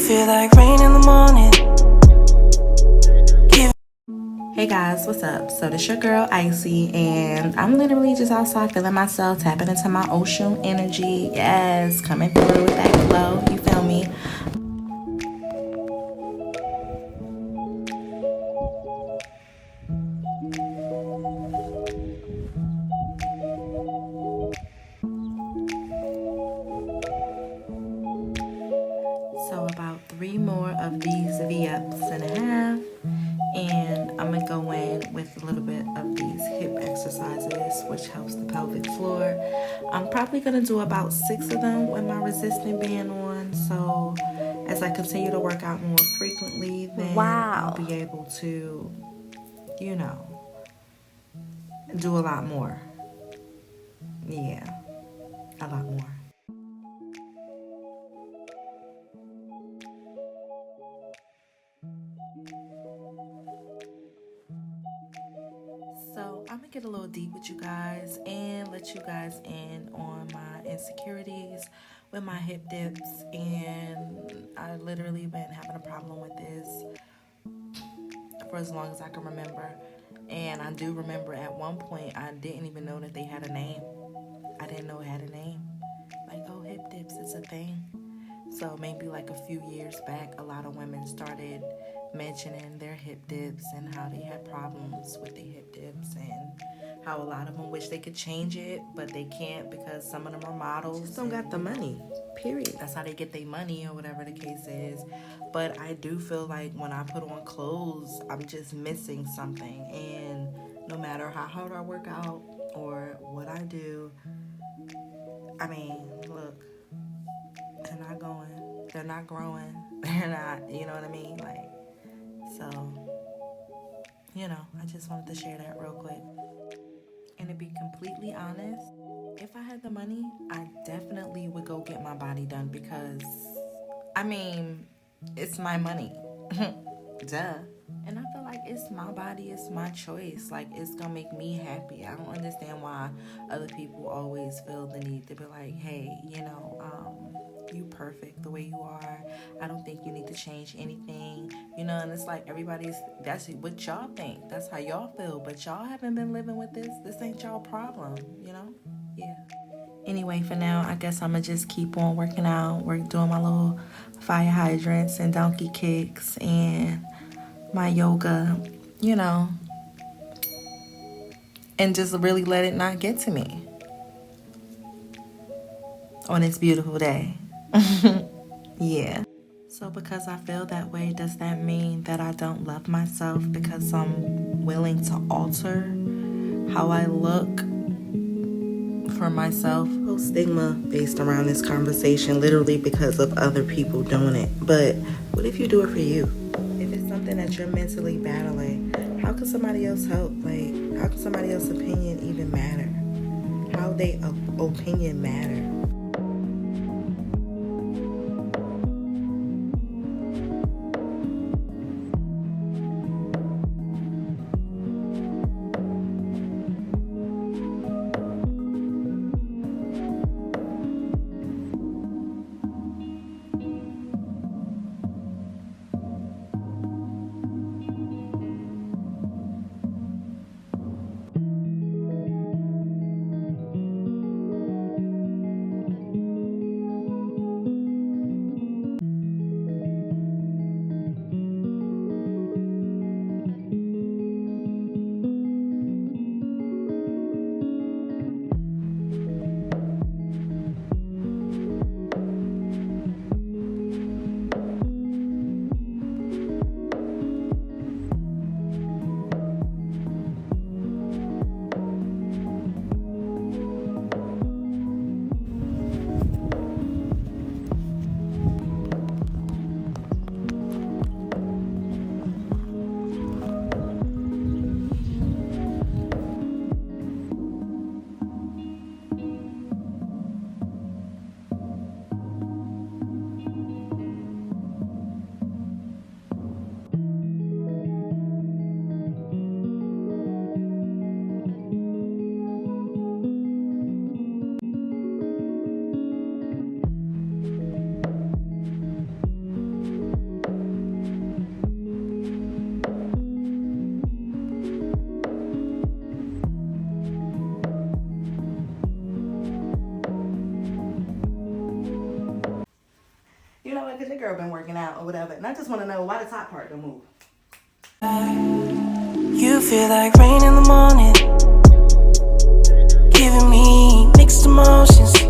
feel like rain in the morning. Hey guys, what's up? So this your girl Icy, and I'm literally just outside feeling myself, tapping into my ocean energy. Yes, coming through with that glow. You feel me? So about 3 more of these V-ups and a half, and I'm gonna go in with a little bit of these hip exercises, which helps the pelvic floor. I'm probably gonna do about 6 of them with my resistant band on. So as I continue to work out more frequently, then I'll be able to, you know, do a lot more. Yeah, a lot more. So I'm gonna get a little deep with you guys and let you guys in on my insecurities with my hip dips. And I literally been having a problem with this for as long as I can remember. And I do remember at one point I didn't even know that they had a name. I didn't know it had a name. Like, oh, hip dips is a thing. So maybe like a few years back, a lot of women started mentioning their hip dips and how they had problems with their hip dips, and how a lot of them wish they could change it, but they can't because some of them are models. Just don't got the money, period. That's how they get their money or whatever the case is. But I do feel like when I put on clothes, I'm just missing something. And no matter how hard I work out or what I do, I mean, look, they're not going, they're not growing, they're not, you know what I mean? Like, so, you know, I just wanted to share that real quick. And to be completely honest, if I had the money, I definitely would go get my body done because, I mean, it's my money. Duh. And I feel like it's my body, it's my choice. Like, it's gonna make me happy. I don't understand why other people always feel the need to be like, hey, you know, you perfect the way you are. I don't think you need to change anything. You know, and it's like that's what y'all think. That's how y'all feel. But y'all haven't been living with this. This ain't y'all problem, you know? Yeah. Anyway, for now, I guess I'm gonna just keep on working out, doing my little fire hydrants and donkey kicks and my yoga, you know, and just really let it not get to me on this beautiful day. Yeah. So because I feel that way, does that mean that I don't love myself because I'm willing to alter how I look for myself? No stigma based around this conversation, literally because of other people doing it. But what if you do it for you? If it's something that you're mentally battling, how can somebody else help? Like, how can somebody else's opinion even matter? How they opinion matter? girl been working out or whatever. And I just want to know why the top part don't move. You feel like rain in the morning, giving me mixed emotions.